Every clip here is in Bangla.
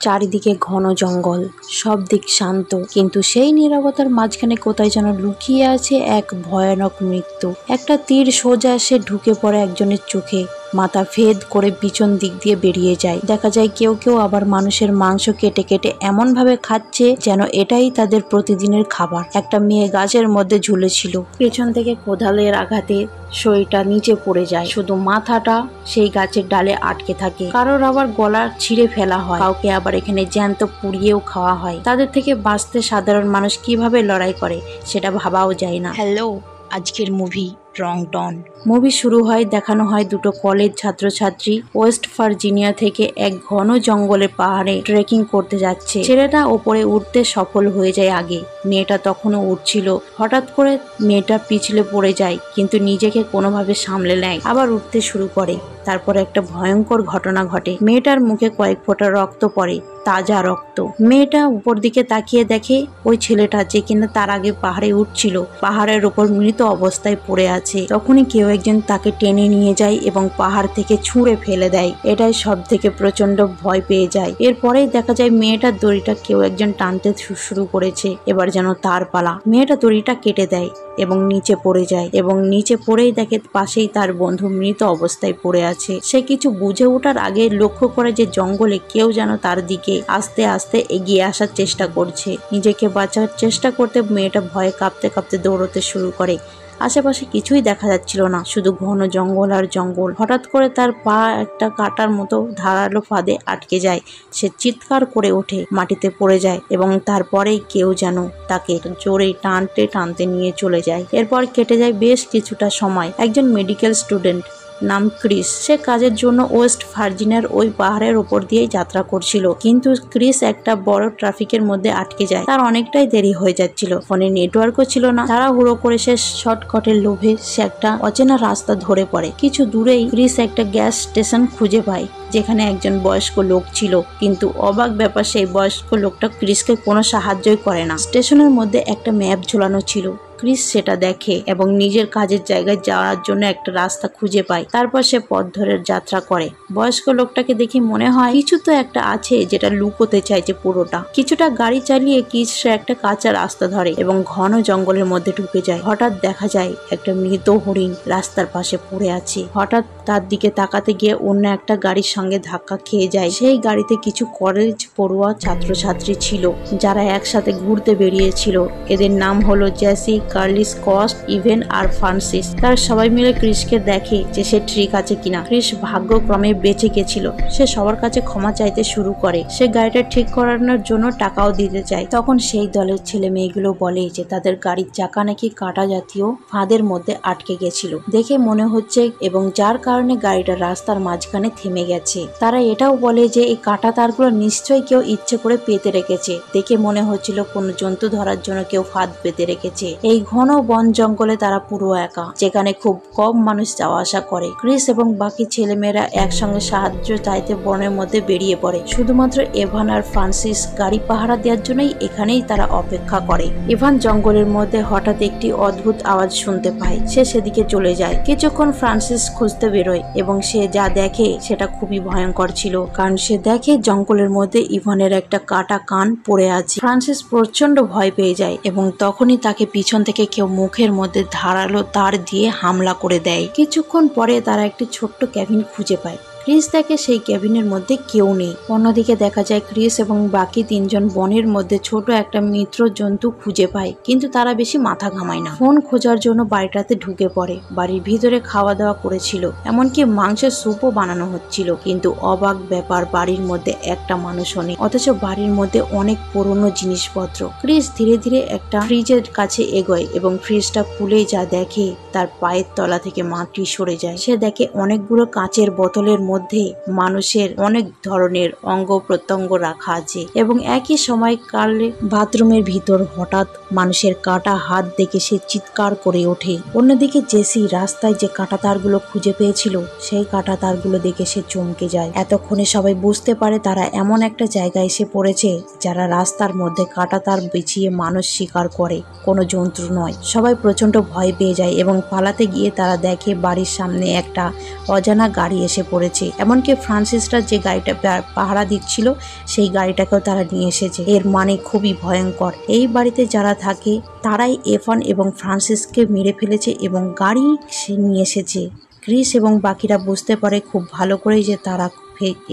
চারিদিকে ঘন জঙ্গল, সব দিক শান্ত, কিন্তু সেই নীরবতার মাঝখানে কোথায় যেন লুকিয়ে আছে এক ভয়ানক মৃত্যু। একটা তীর সোজা এসে ঢুকে পড়ে একজনের চোখে, মাথা ভেদ করে পিছন দিক দিয়ে বেরিয়ে যায়। দেখা যায় কেউ কেউ আবার মানুষের মাংস কেটে কেটে এমন ভাবে খাচ্ছে যেন এটাই তাদের প্রতিদিনের খাবার। একটা মেয়ে গাছের মধ্যে ঝুলেছিল, পেছন থেকে কোদালের আঘাতে শরীরটা নিচে পড়ে যায়, শুধু মাথাটা সেই গাছের ডালে আটকে থাকে। কারোর আবার গলা ছিঁড়ে ফেলা হয়, কাউকে আবার এখানে জ্যান্ত পুড়িয়েও খাওয়া হয়। তাদের থেকে বাঁচতে সাধারণ মানুষ কিভাবে লড়াই করে সেটা ভাবাও যায় না। হ্যালো, আজকের মুভি রং টন। মুভি শুরু হয়, দেখানো হয় দুটো কলেজ ছাত্রছাত্রী ওয়েস্ট ভার্জিনিয়া থেকে এক ঘন জঙ্গলের পাহাড়ে ট্রেকিং করতে যাচ্ছে। ছেলেটা ওপরে উঠতে সফল হয়ে যায় আগে, মেয়েটা তখনও উঠছিল। হঠাৎ করে মেয়েটা পিছলে পড়ে যায়, কিন্তু নিজেকে কোনোভাবে সামলে নেয়, আবার উঠতে শুরু করে। তারপর একটা ভয়ঙ্কর ঘটনা ঘটে, মেয়েটার মুখে কয়েক ফোঁটা রক্ত পড়ে, তাজা রক্ত। মেয়েটা উপর দিকে তাকিয়ে দেখে ওই ছেলেটা যে কিনা তার আগে পাহাড়ে উঠছিল, পাহাড়ের ওপর মৃত অবস্থায় পড়ে আছে। তখনই কেউ একজন তাকে টেনে নিয়ে যায় এবং পাহাড় থেকে ছুঁড়ে ফেলে দেয়। এটাই সব থেকে প্রচন্ড ভয় পেয়ে যায়। এরপরেই দেখা যায় মেয়েটার দড়িটা কেউ একজন টানতে শুরু করেছে, এবার যেন তার পালা। মেয়েটা দড়িটা কেটে দেয় এবং নিচে পড়ে যায়, এবং নিচে পড়েই দেখে পাশেই তার বন্ধু মৃত অবস্থায় পড়ে আছে। সে কিছু বুঝে ওঠার আগে লক্ষ্য করে যে জঙ্গলে কেউ যেন তার দিকে আস্তে আস্তে এগিয়ে আসার চেষ্টা করছে। নিজেকে বাঁচার চেষ্টা করতে মেয়েটা ভয়ে কাঁপতে কাঁপতে দৌড়তে শুরু করে। আশেপাশে কিছুই দেখা যাচ্ছিল না, শুধু ঘন জঙ্গল আর জঙ্গল। হঠাৎ করে তার পা একটা কাঁটার মতো ধারালো ফাঁদে আটকে যায়। সে চিৎকার করে ওঠে, মাটিতে পড়ে যায়, এবং তারপরেই কেউ যেন তাকে জোরে টানতে টানতে নিয়ে চলে যায়। এরপর কেটে যায় বেশ কিছুটা সময়। একজন মেডিকেল স্টুডেন্ট নাম ক্রিস, সে কাজের জন্য ওয়েস্ট ভার্জিনিয়ার ওই পাহাড়ের ওপর দিয়েই যাত্রা করছিল, কিন্তু ক্রিস একটা বড় ট্রাফিকের মধ্যে আটকে যায়। তার অনেকটাই দেরি হয়ে যাচ্ছিল, ফোনে নেটওয়ার্কও ছিল না। তাড়াহুড়ো করে সে শর্টকাটের লোভে সে একটা অচেনা রাস্তা ধরে পড়ে। কিছু দূরেই ক্রিস একটা গ্যাস স্টেশন খুঁজে পায়, যেখানে একজন বয়স্ক লোক ছিল, কিন্তু অবাক ব্যাপার, সেই বয়স্ক লোকটা ক্রিসকে কোনো সাহায্যই করে না। স্টেশনের মধ্যে একটা ম্যাপ ঝোলানো ছিল, ক্রিস সেটা দেখে এবং নিজের কাজের জায়গায় যাওয়ার জন্য একটা রাস্তা খুঁজে পায়। তারপর সে পথ ধরে যাত্রা করে। বয়স্ক লোকটাকে দেখে মনে হয় কিছু তো একটা আছে যেটা লুকোতে চাইছে পুরোটা। কিছুটা গাড়ি চালিয়ে ক্রিস একটা কাঁচা রাস্তা ধরে এবং ঘন জঙ্গলের মধ্যে ঢুকে যায়। হঠাৎ দেখা যায় একটা মৃত হরিণ রাস্তার পাশে পড়ে আছে। হঠাৎ তার দিকে তাকাতে গিয়ে অন্য একটা গাড়ির সঙ্গে ধাক্কা খেয়ে যায়। সেই গাড়িতে কিছু কলেজ পড়ুয়া ছাত্রছাত্রী ছিল, যারা একসাথে ঘুরতে বেরিয়েছিল। এদের নাম হলো জেসি, কার্লিস, কস্ট, ইভেন আর ফ্রান্সিস। তারা সবাই মিলে ক্রিসকে দেখে যে সে ঠিক আছে কিনা। ক্রিস ভাগ্যক্রমে বেঁচে গেছিল। সে সবার কাছে ক্ষমা চাইতে শুরু করে। সে গাড়িটা ঠিক করানোর জন্য টাকাও দিতে চায়। তখন সেই দলের ছেলে মেয়েগুলো বলে যে তাদের গাড়ির চাকা নাকি কাঁটা জাতীয় ফাঁদের মধ্যে আটকে গেছিল দেখে মনে হচ্ছে, এবং যার কারণে গাড়িটা রাস্তার মাঝখানে থেমে গেছে। তারা এটাও বলে যে এই কাঁটা তারগুলো নিশ্চয়ই কেউ ইচ্ছে করে পেতে রেখেছে। দেখে মনে হচ্ছিল কোনো জন্তু ধরার জন্য কেউ ফাঁদ পেতে রেখেছে। এই ঘন বন জঙ্গলে তারা পুরো একা, যেখানে খুব কম মানুষ যাওয়া আসা করে। ক্রিস এবং বাকি ছেলেমেয়েরা একসঙ্গে সাহায্য চাইতে বনের মধ্যে বেরিয়ে পড়ে। শুধুমাত্র এভান আর ফ্রান্সিস গাড়ি পাহারা দেওয়ার জন্যই এখানেই তারা অপেক্ষা করে। এভান জঙ্গলের মধ্যে হঠাৎ একটি অদ্ভুত আওয়াজ শুনতে পায়। সে সেদিকে চলে যায়। কিছুক্ষণ ফ্রান্সিস খুঁজতে বেরোয় এবং সে যা দেখে সেটা খুবই ভয়ঙ্কর ছিল, কারণ সে দেখে জঙ্গলের মধ্যে ইভানের একটা কাটা কান পড়ে আছে। ফ্রান্সিস প্রচন্ড ভয় পেয়ে যায় এবং তখনই তাকে পিছন থেকে কেউ মুখের মধ্যে ধারালো তার দিয়ে হামলা করে দেয়। কিছুক্ষণ পরে তারা একটি ছোট্ট ক্যাবিন খুঁজে পায়। ক্রিস দেখে সেই ক্যাবিনের মধ্যে কেউ নেই। অন্যদিকে দেখা যায় ক্রিস এবং বাকি তিনজন বনের মধ্যে ছোট একটা মিত্র জন্তু খুঁজে পায়, কিন্তু তারা বেশি মাথা ঘামায় না। ফোন খোঁজার জন্য বাড়িটাতে ঢুকে পড়ে। বাড়ির ভিতরে খাওয়া দাওয়া করেছিল, এমনকি মাংসের স্যুপও বানানো হচ্ছিল, কিন্তু অবাক ব্যাপার, বাড়ির মধ্যে একটা মানুষও নেই, অথচ বাড়ির মধ্যে অনেক পুরনো জিনিসপত্র। ক্রিস ধীরে ধীরে একটা ফ্রিজের কাছে এগোয় এবং ফ্রিজটা খুলে যা দেখে তার পায়ের তলা থেকে মাটি সরে যায়। সে দেখে অনেকগুলো কাঁচের বোতলের মধ্যে মানুষের অনেক ধরনের অঙ্গ প্রত্যঙ্গ রাখা আছে, এবং একই সময় কালে বাথরুমের ভিতর হঠাৎ মানুষের কাটা হাত দেখে সে চিৎকার করে ওঠে। অন্যদিকে জেসি রাস্তায় যে কাঁটা তারগুলো খুঁজে পেয়েছিল, সেই কাঁটা তারগুলো দেখে সে চমকে যায়। এতক্ষণে সবাই বুঝতে পারে তারা এমন একটা জায়গায় এসে পড়েছে যারা রাস্তার মধ্যে কাঁটা তার বিছিয়ে মানুষ শিকার করে, কোনো জন্তু নয়। সবাই প্রচন্ড ভয় পেয়ে যায় এবং পালাতে গিয়ে তারা দেখে বাড়ির সামনে একটা অজানা গাড়ি এসে পড়েছে। এসেছে। এমনকি ফ্রান্সিসরা যে গাড়িটা পাহারা দিচ্ছিল সেই গাড়িটাকেও তারা নিয়ে এসেছে। এর মানে খুবই ভয়ঙ্কর। এই বাড়িতে যারা থাকে তারাই এভান এবং ফ্রান্সিসকে মেরে ফেলেছে এবং গাড়ি সে নিয়ে এসেছে। ক্রিস এবং বাকিরা বুঝতে পারে খুব ভালো করেই যে তারা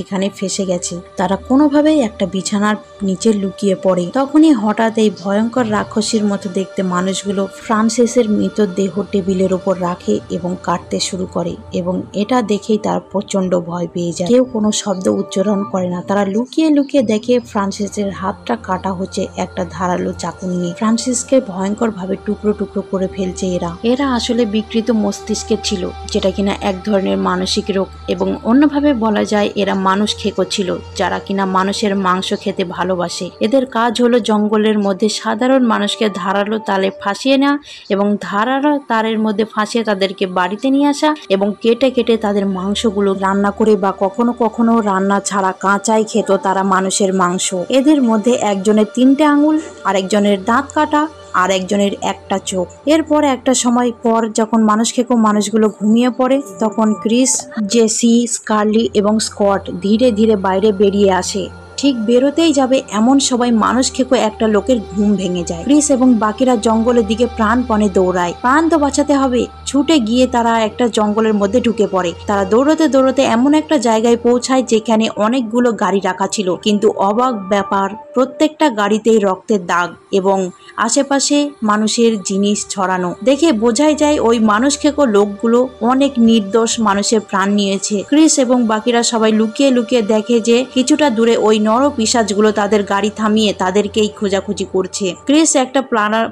এখানে ফেসে গেছে। তারা কোনোভাবেই একটা বিছানার নিচে লুকিয়ে পড়ে। তখনই হঠাৎ এই ভয়ঙ্কর রাক্ষসীর মতো দেখতে মানুষগুলো ফ্রান্সিসের মৃতদেহ টেবিলের উপর রাখে এবং কাটতে শুরু করে এবং এটা দেখেই তার প্রচন্ড ভয় পেয়ে যায়। কেউ কোনো শব্দ উচ্চারণ করে না। তারা লুকিয়ে লুকিয়ে দেখে ফ্রান্সিসের হাতটা কাটা হচ্ছে একটা ধারালো চাকু নিয়ে। ফ্রান্সিসকে ভয়ঙ্কর ভাবে টুকরো টুকরো করে ফেলছে এরা আসলে বিকৃত মস্তিষ্কের ছিল, যেটা কিনা এক ধরনের মানসিক রোগ এবং অন্যভাবে বলা যায় এরা মানুষ খেকো ছিল, যারা কিনা মানুষের মাংস খেতে ভালোবাসে। এদের কাজ হলো জঙ্গলের মধ্যে সাধারণ মানুষকে ধারালো তালে ফাঁসিয়ে নেওয়া এবং ধারালো তারের মধ্যে ফাঁসিয়ে তাদেরকে বাড়িতে নিয়ে আসা এবং কেটে কেটে তাদের মাংসগুলো রান্না করে বা কখনো কখনো রান্না ছাড়া কাঁচাই খেত তারা মানুষের মাংস। এদের মধ্যে একজনের 3টে আঙুল, আরেকজনের দাঁত কাটা, আর একজনের একটা চোখ। এরপর একটা সময় পর যখন মানুষ খেকো মানুষগুলো ঘুমিয়ে পড়ে তখন ক্রিস, জেসি, স্কার্লি এবং স্কট ধীরে ধীরে বাইরে বেরিয়ে আসে। ঠিক বেরোতেই যাবে এমন সবাই মানুষ খেকো একটা লোকের ঘুম ভেঙে যায়। ক্রিস এবং বাকিরা জঙ্গলের দিকে প্রাণপণে দৌড়ায়। প্রাণ তো বাঁচাতে হবে। ছুটে গিয়ে তারা একটা জঙ্গলের মধ্যে ঢুকে পড়ে। তারা দৌড়তে দৌড়তে এমন একটা জায়গায় পৌঁছায় যেখানে অনেকগুলো গাড়ি রাখা ছিল, কিন্তু অবাক ব্যাপার প্রত্যেকটা গাড়িতেই রক্তের দাগ এবং আশেপাশে মানুষের জিনিস ছড়ানো। দেখে বোঝাই যায় ওই মানুষ খেকো লোকগুলো অনেক নির্দোষ মানুষের প্রাণ নিয়েছে। ক্রিস এবং বাকিরা সবাই লুকিয়ে লুকিয়ে দেখে যে কিছুটা দূরে ওই নর পিশাচগুলো তাদের গাড়ি থামিয়ে তাদেরকেই খোঁজাখুঁজি করছে। ক্রিস একটা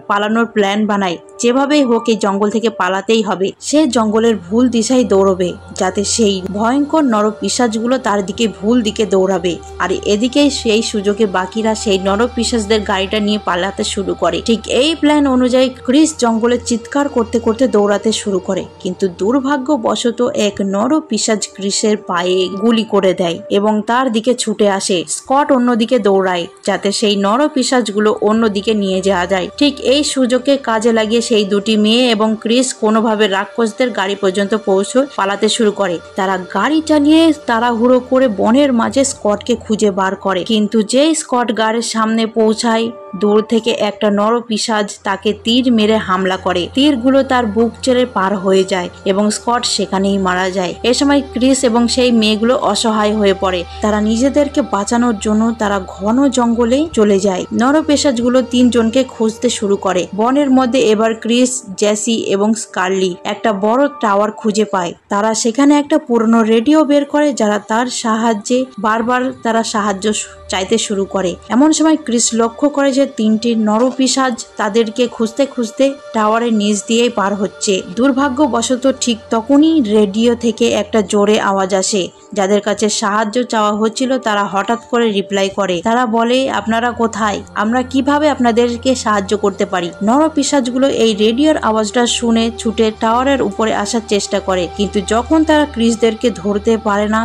পালানোর প্ল্যান বানায়। যেভাবেই হোক এই জঙ্গল থেকে পালাতেই হবে। সে জঙ্গলের ভুল দিশায় দৌড়বে যাতে সেই ভয়ঙ্কর নর পিশাচগুলো তার দিকে ভুল দিকে দৌড়াবে। আর এদিকে সেই সুযোগে বাকিরা সেই নর পিশাচদের গাড়িটা নিয়ে পালাতে শুরু করে। ঠিক এই প্ল্যান অনুযায়ী ক্রিস জঙ্গলে চিৎকার করতে করতে দৌড়াতে শুরু করে, কিন্তু দুর্ভাগ্যবশত এক নর পিশাচ ক্রিসের পায়ে গুলি করে দেয় এবং তার দিকে ছুটে আসে। স্কট অন্যদিকে দৌড়ায় যাতে সেই নর পিশাচগুলো অন্যদিকে নিয়ে যাওয়া যায়। ঠিক এই সুযোগকে কাজে লাগিয়ে সেই দুটি মেয়ে এবং ক্রিস কোনোভাবে রাক্ষসদের গাড়ি পর্যন্ত পৌঁছে পালাতে শুরু করে। তারা গাড়ি চালিয়ে তাড়াহুড়ো করে বনের মাঝে স্কটকে খুঁজে বার করে, কিন্তু যেই স্কট গাড়ির সামনে পৌঁছায় দূর থেকে একটা নর পিশাচ তাকে তীর মেরে হামলা করে। তীরগুলো তার বুক চেড়ে পার হয়ে যায় এবং স্কট সেখানেই মারা যায়। এ সময় ক্রিস এবং সেই মেয়েগুলো অসহায় হয়ে পড়ে। তারা নিজেদেরকে বাঁচানোর জন্য তারা ঘন জঙ্গলে চলে যায়। নর পিশাচগুলো 3 জনকে খুঁজতে শুরু করে। বনের মধ্যে এবার ক্রিস, জেসি এবং স্কার্লি একটা বড় টাওয়ার খুঁজে পায়। তারা সেখানে একটা পুরনো রেডিও বের করে, যারা তার সাহায্যে বারবার তারা সাহায্য চাইতে শুরু করে। এমন সময় ক্রিস লক্ষ্য করে যে 3টি নরপিশাচ তাদেরকে খুঁজতে খুঁজতে টাওয়ারের নিচ দিয়েই পার হচ্ছে। দুর্ভাগ্যবশত ঠিক তখনই রেডিও থেকে একটা জোরে আওয়াজ আসে। যাদের কাছে সাহায্য চাওয়া হচ্ছিল তারা হঠাৎ করে রিপ্লাই করে। তারা বলে, আপনারা কোথায়? আমরা কিভাবে আপনাদেরকে সাহায্য করতে পারি? নরপিশাচগুলো এই রেডিওর আওয়াজটা শুনে ছুটে টাওয়ারের উপরে আসার চেষ্টা করে, কিন্তু যখন তারা ক্রিসদেরকে ধরতে পারে না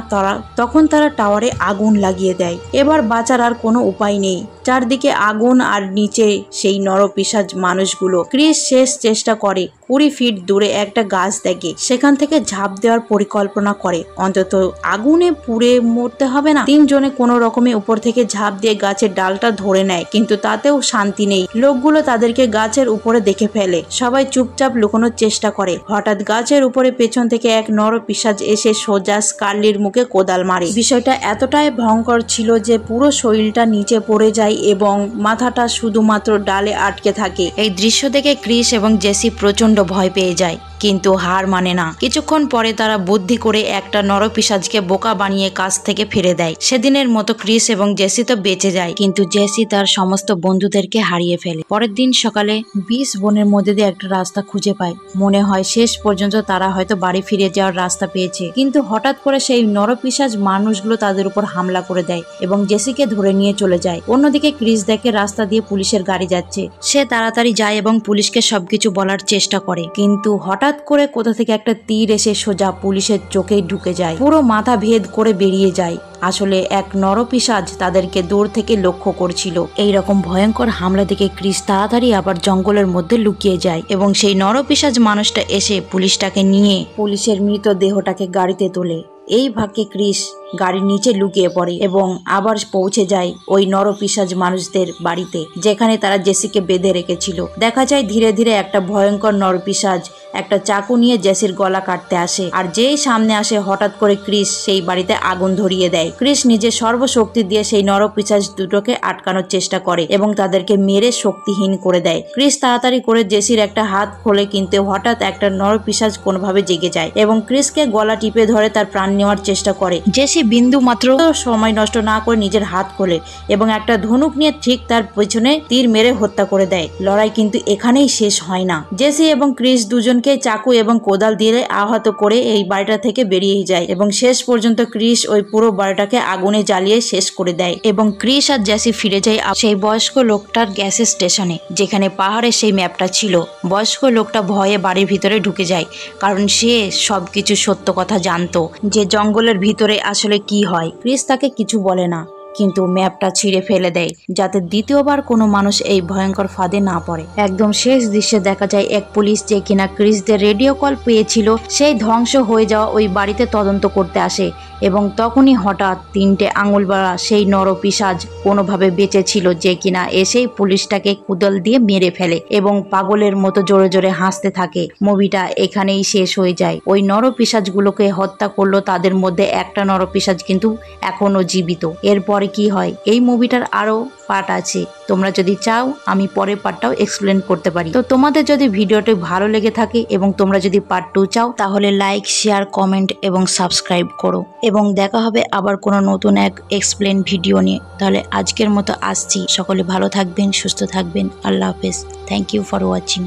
তখন তারা টাওয়ারে আগুন লাগিয়ে দেয়। এবার বাঁচার আর কোনো উপায় নেই। চারদিকে আগুন আর নিচে সেই নরপিশাচ মানুষগুলো। ক্রিস শেষ চেষ্টা করে 20 ফিট দূরে একটা গাছ দেখে সেখান থেকে ঝাঁপ দেওয়ার পরিকল্পনা করে। অন্তত আগুনে পুড়ে মরতে হবে না। 3 জনে কোনো রকমে উপর থেকে ঝাঁপ দিয়ে গাছের ডালটা ধরে নেয়, কিন্তু তাতেও শান্তি নেই। লোকগুলো তাদেরকে গাছের উপরে দেখে ফেলে। সবাই চুপচাপ লুকানোর চেষ্টা করে। হঠাৎ গাছের উপরে পেছন থেকে এক নরপিশাচ এসে সোজা স্কার্লির মুখে কোদাল মারে। বিষয়টা এতটাই ভয়ঙ্কর ছিল যে পুরো শরীরটা নিচে পড়ে যায় এবং মাথাটা শুধুমাত্র ডালে আটকে থাকে। এই দৃশ্য দেখে ক্রিস এবং জেসি প্রচন্ড ভয় পেয়ে যায়, কিন্তু হার মানে না। কিছুক্ষণ পরে তারা বুদ্ধি করে একটা নরপিশাচকে বোকা বানিয়ে কাছ থেকে ফিরে দেয়। সেদিনের মতো ক্রিস এবং জেসি তো বেঁচে যায়, কিন্তু জেসি তার সমস্ত বন্ধুদেরকে হারিয়ে ফেলে। পরের দিন সকালে 20 বনের মধ্যে দিয়ে একটা রাস্তা খুঁজে পায়। মনে হয় শেষ পর্যন্ত তারা হয়তো বাড়ি ফিরে যাওয়ার রাস্তা পেয়েছে, কিন্তু হঠাৎ করে সেই নরপিশাচ মানুষগুলো তাদের উপর হামলা করে দেয় এবং জেসিকে ধরে নিয়ে চলে যায়। অন্যদিকে ক্রিস দেখে রাস্তা দিয়ে পুলিশের গাড়ি যাচ্ছে। সে তাড়াতাড়ি যায় এবং পুলিশকে সবকিছু বলার চেষ্টা করে, কিন্তু হঠাৎ হঠাৎ করে কোথা থেকে একটা তীর এসে সোজা পুলিশের চোখেই ঢুকে যায়, পুরো মাথা ভেদ করে বেরিয়ে যায়। আসলে এক নরপিশাচ তাদেরকে দূর থেকে লক্ষ্য করছিল। এই রকম ভয়ঙ্কর হামলা দেখে ক্রিস তাড়াতাড়ি আবার জঙ্গলের মধ্যে লুকিয়ে যায় এবং সেই নরপিশাচ মানুষটা এসে পুলিশটাকে নিয়ে পুলিশের মৃতদেহটাকে গাড়িতে তোলে। এই ভাগ্যে ক্রিস গাড়ির নিচে লুকিয়ে পড়ে এবং আবার পৌঁছে যায় ওই নরপিশাচ মানুষদের বাড়িতে, যেখানে তারা জেসিকে বেঁধে রেখেছিল। দেখা যায় ধীরে ধীরে একটা ভয়ঙ্কর নরপিশাচ একটা চাকু নিয়ে জেসির গলা কাটতে আসে, আর যেই সামনে আসে হঠাৎ করে ক্রিস সেই বাড়িতে আগুন ধরিয়ে দেয়। ক্রিস নিজের সর্বশক্তি দিয়ে সেই নরপিশাচ দুটোকে আটকানোর চেষ্টা করে এবং তাদেরকে মেরে শক্তিহীন করে দেয়। ক্রিস তাড়াতাড়ি করে জেসির একটা হাত খোলে, কিন্তু হঠাৎ একটা নরপিশাচ কোনোভাবে জেগে যায় এবং ক্রিসকে গলা টিপে ধরে তার প্রাণ নেওয়ার চেষ্টা করে। জেসি বিন্দু মাত্র সময় নষ্ট না করে নিজের হাত খোলে এবং একটা ধনুক নিয়ে ঠিক তার পেছনে তীর মেরে হত্যা করে দেয়। লড়াই কিন্তু এখানেই শেষ হয় না। জেসি এবং ক্রিস দুজনকে চাকু এবং কোদাল দিয়ে আহত করে এই বাড়িটা থেকে বেরিয়ে যায় এবং শেষ পর্যন্ত ক্রিস ওই পুরো বাড়িটাকে আগুনে জ্বালিয়ে শেষ করে দেয় এবং ক্রিস আর জেসি ফিরে যায় সেই বয়স্ক লোকটার গ্যাসের স্টেশনে, যেখানে পাহাড়ে সেই ম্যাপটা ছিল। বয়স্ক লোকটা ভয়ে বাড়ির ভিতরে ঢুকে যায়, কারণ সে সবকিছু সত্য কথা জানতো যে জঙ্গলের ভিতরে আসলে কি হয়। ক্রিস তাকে কিছু বলে না, কিন্তু ম্যাপটা ছিঁড়ে ফেলে দেয় যাতে দ্বিতীয়বার কোনো মানুষ এই ভয়ঙ্কর ফাঁদে না পড়ে। একদম শেষ দৃশ্যে দেখা যায় এক পুলিশ যে কিনা ক্রিসদের রেডিও কল পেয়েছিল সেই ধ্বংস হয়ে যাওয়া ওই বাড়িতে তদন্ত করতে আসে এবং তখনই হঠাৎ 3টে আঙুলবাড়া সেই নরপিশাচ কোনোভাবে বেঁচে ছিল, যে কিনা এসেই পুলিশটাকে কুদল দিয়ে মেরে ফেলে এবং পাগলের মতো জোরে জোরে হাসতে থাকে। মুভিটা এখানেই শেষ হয়ে যায়। ওই নরপিশাচগুলোকে হত্যা করলো, তাদের মধ্যে একটা নরপিশাচ কিন্তু এখনো জীবিত। এরপরে কি হয় এই মুভিটার আরো পার্ট আছে, তোমরা যদি চাও আমি পরের পার্টটাও এক্সপ্লেন করতে পারি। তো তোমাদের যদি ভিডিওটি ভালো লেগে থাকে এবং তোমরা যদি পার্ট 2 চাও তাহলে লাইক, শেয়ার, কমেন্ট এবং সাবস্ক্রাইব করো এবং দেখা হবে আবার কোনো নতুন এক এক্সপ্লেন ভিডিও নিয়ে। তাহলে আজকের মতো আসছি। সকলে ভালো থাকবেন, সুস্থ থাকবেন। আল্লাহ হাফেজ। Thank you for watching.